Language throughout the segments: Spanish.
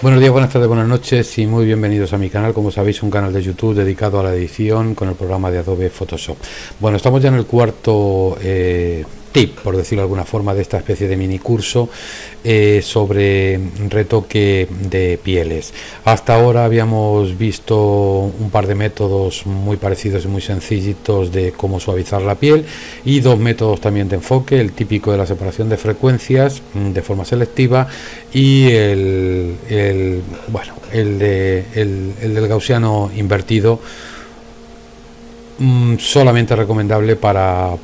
Buenos días, buenas tardes, buenas noches y muy bienvenidos a mi canal. Como sabéis, un canal de YouTube dedicado a la edición con el programa de Adobe Photoshop. Bueno, estamos ya en el cuarto tip, por decirlo de alguna forma, de esta especie de mini curso sobre retoque de pieles. Hasta ahora habíamos visto un par de métodos muy parecidos y muy sencillitos de cómo suavizar la piel y dos métodos también de enfoque, el típico de la separación de frecuencias de forma selectiva y el del gaussiano invertido, solamente recomendable para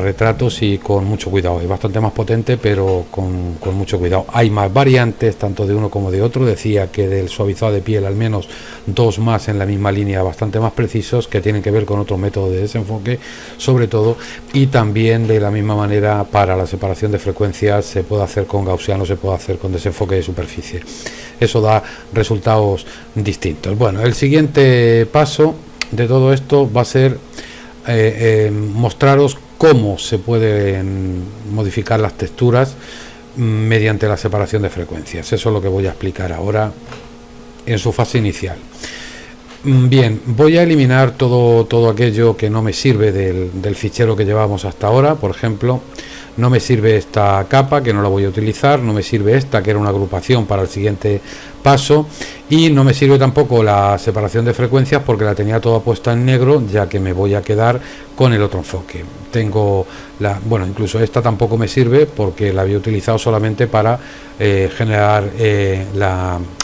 retratos y con mucho cuidado. Es bastante más potente, pero con mucho cuidado. Hay más variantes, tanto de uno como de otro. Decía que del suavizado de piel al menos dos más en la misma línea, bastante más precisos, que tienen que ver con otro método de desenfoque sobre todo, y también de la misma manera para la separación de frecuencias se puede hacer con gaussiano, se puede hacer con desenfoque de superficie. Eso da resultados distintos. Bueno, el siguiente paso de todo esto va a ser mostraros cómo se pueden modificar las texturas mediante la separación de frecuencias. Eso es lo que voy a explicar ahora en su fase inicial. Bien, voy a eliminar todo aquello que no me sirve del fichero que llevamos hasta ahora. Por ejemplo, no me sirve esta capa, que no la voy a utilizar, no me sirve esta, que era una agrupación para el siguiente paso, y no me sirve tampoco la separación de frecuencias porque la tenía toda puesta en negro, ya que me voy a quedar con el otro enfoque. Tengo incluso esta tampoco me sirve porque la había utilizado solamente para generar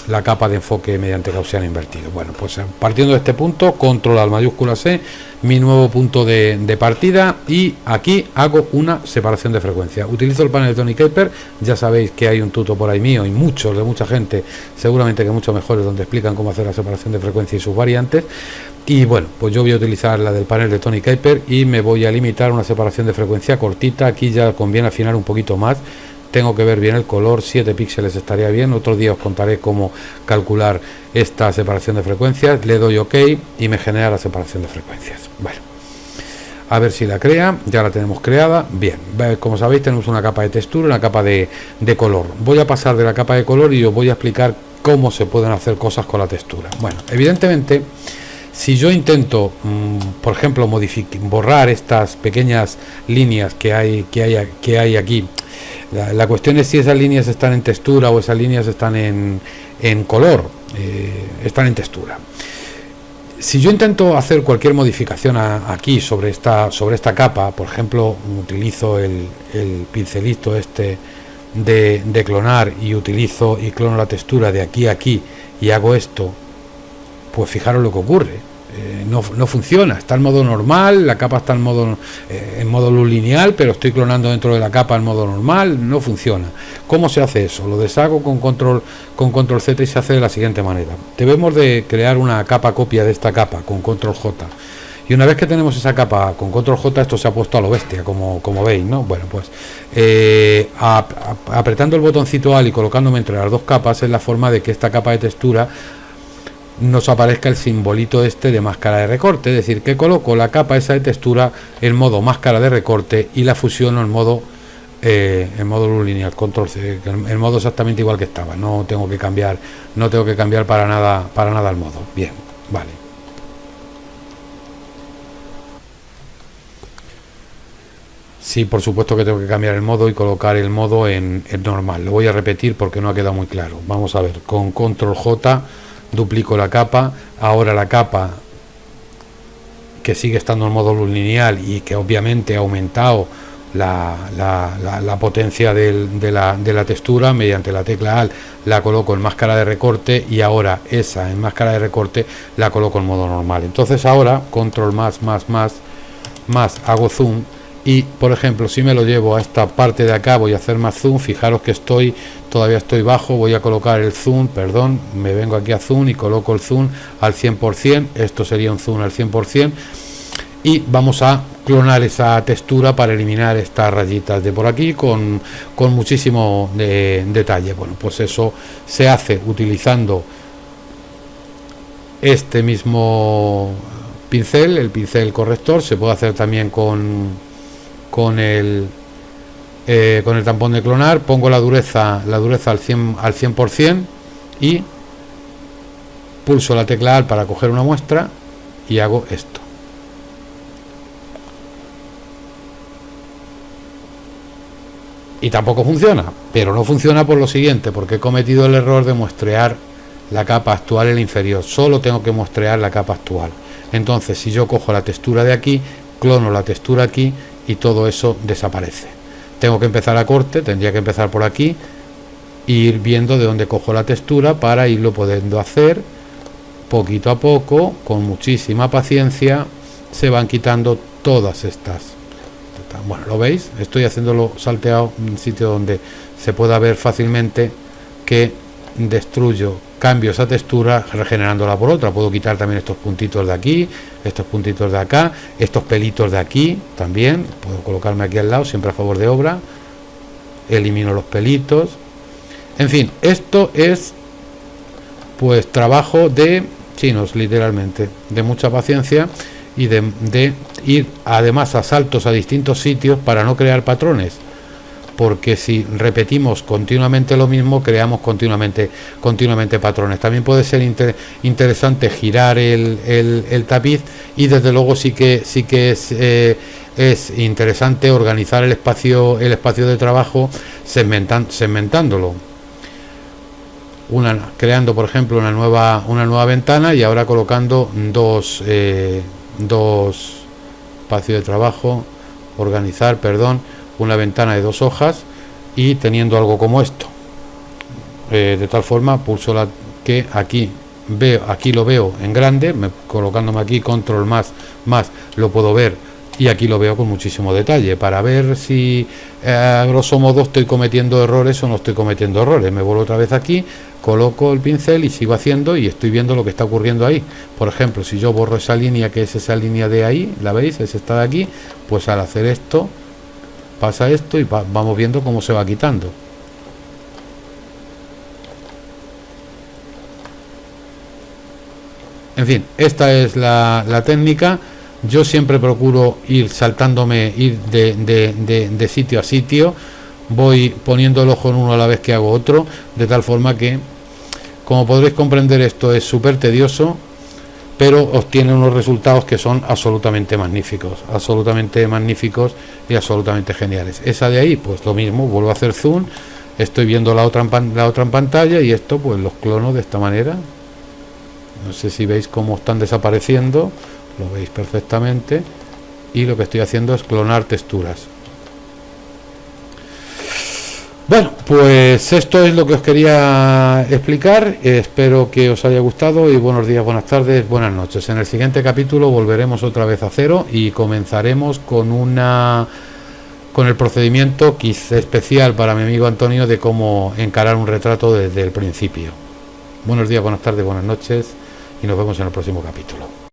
la capa de enfoque mediante gaussiano invertido. Bueno, pues partiendo de este punto, control al mayúscula C, mi nuevo punto de partida, y aquí hago una separación de frecuencia. Utilizo el panel de Tony Kuiper. Ya sabéis que hay un tuto por ahí mío y muchos de mucha gente, seguramente que muchos mejores, donde explican cómo hacer la separación de frecuencia y sus variantes. Y bueno, pues yo voy a utilizar la del panel de Tony Kuiper y me voy a limitar a una separación de frecuencia cortita. Aquí ya conviene afinar un poquito más. Tengo que ver bien el color, 7 píxeles estaría bien. Otro día os contaré cómo calcular esta separación de frecuencias. Le doy OK y me genera la separación de frecuencias. Bueno, a ver si la crea. Ya la tenemos creada. Bien, como sabéis, tenemos una capa de textura, una capa de color. Voy a pasar de la capa de color y os voy a explicar cómo se pueden hacer cosas con la textura. Bueno, evidentemente, si yo intento, por ejemplo, borrar estas pequeñas líneas que hay aquí, la cuestión es si esas líneas están en textura o esas líneas están en color. Están en textura. Si yo intento hacer cualquier modificación aquí sobre esta capa, por ejemplo, utilizo el pincelito este de clonar y clono la textura de aquí a aquí y hago esto, pues fijaros lo que ocurre. No funciona, está en modo normal, la capa está en modo luz lineal, pero estoy clonando dentro de la capa en modo normal, no funciona. ¿Cómo se hace eso? Lo deshago con control Z y se hace de la siguiente manera. Debemos de crear una capa copia de esta capa con control J. Y una vez que tenemos esa capa con control J, esto se ha puesto a lo bestia, como veis, ¿no? Bueno, pues apretando el botoncito Alt y colocándome entre las dos capas es la forma de que esta capa de textura nos aparezca el simbolito este de máscara de recorte, es decir, que coloco la capa esa de textura en modo máscara de recorte y la fusiono en modo luz lineal, control C, en modo exactamente igual que estaba. No tengo que cambiar para nada el modo. Bien, vale. Sí, por supuesto que tengo que cambiar el modo y colocar el modo en normal. Lo voy a repetir porque no ha quedado muy claro. Vamos a ver, con control J duplico la capa. Ahora la capa, que sigue estando en modo luz lineal y que obviamente ha aumentado la potencia de la textura, mediante la tecla Alt la coloco en máscara de recorte y ahora esa en máscara de recorte la coloco en modo normal. Entonces ahora control más hago zoom. Y por ejemplo, si me lo llevo a esta parte de acá, voy a hacer más zoom. Fijaros que todavía estoy bajo. Voy a colocar el zoom, perdón, me vengo aquí a zoom y coloco el zoom al 100%. Esto sería un zoom al 100%. Y vamos a clonar esa textura para eliminar estas rayitas de por aquí con muchísimo detalle. Bueno, pues eso se hace utilizando este mismo pincel, el pincel corrector. Se puede hacer también con el tampón de clonar. Pongo la dureza al 100%, y pulso la tecla Alt para coger una muestra y hago esto. Y tampoco funciona, pero no funciona por lo siguiente, porque he cometido el error de muestrear la capa actual en el inferior. Solo tengo que muestrear la capa actual. Entonces, si yo cojo la textura de aquí, clono la textura aquí y todo eso desaparece. Tengo que empezar a corte, tendría que empezar por aquí e ir viendo de dónde cojo la textura para irlo pudiendo hacer poquito a poco, con muchísima paciencia. Se van quitando todas estas. Bueno, lo veis, estoy haciéndolo salteado en un sitio donde se pueda ver fácilmente que destruyo, cambio esa textura regenerándola por otra. Puedo quitar también estos puntitos de aquí, estos puntitos de acá, estos pelitos de aquí también. Puedo colocarme aquí al lado, siempre a favor de obra. Elimino los pelitos. En fin, esto es pues trabajo de chinos, literalmente, de mucha paciencia y de ir además a saltos a distintos sitios para no crear patrones, porque si repetimos continuamente lo mismo, creamos continuamente patrones. También puede ser interesante girar el tapiz, y desde luego sí que es interesante organizar el espacio de trabajo segmentándolo. Creando, por ejemplo, una nueva ventana, y ahora colocando dos espacios de trabajo, una ventana de 2 hojas, y teniendo algo como esto, de tal forma pulso que aquí lo veo en grande, colocándome aquí control más lo puedo ver, y aquí lo veo con muchísimo detalle para ver si a grosso modo estoy cometiendo errores o no estoy cometiendo errores. Me vuelvo otra vez aquí, coloco el pincel y sigo haciendo, y estoy viendo lo que está ocurriendo ahí. Por ejemplo, si yo borro esa línea, que es esa línea de ahí, ¿la veis? Es esta de aquí. Pues al hacer esto pasa esto, y vamos viendo cómo se va quitando. En fin, esta es la técnica. Yo siempre procuro ir de sitio a sitio. Voy poniendo el ojo en uno a la vez que hago otro, de tal forma que, como podréis comprender, esto es súper tedioso, pero obtiene unos resultados que son absolutamente magníficos y absolutamente geniales. Esa de ahí, pues lo mismo, vuelvo a hacer zoom, estoy viendo la otra en pantalla, y esto pues los clono de esta manera. No sé si veis cómo están desapareciendo, lo veis perfectamente, y lo que estoy haciendo es clonar texturas. Bueno, pues esto es lo que os quería explicar. Espero que os haya gustado, y buenos días, buenas tardes, buenas noches. En el siguiente capítulo volveremos otra vez a cero y comenzaremos con el procedimiento quizá especial para mi amigo Antonio de cómo encarar un retrato desde el principio. Buenos días, buenas tardes, buenas noches, y nos vemos en el próximo capítulo.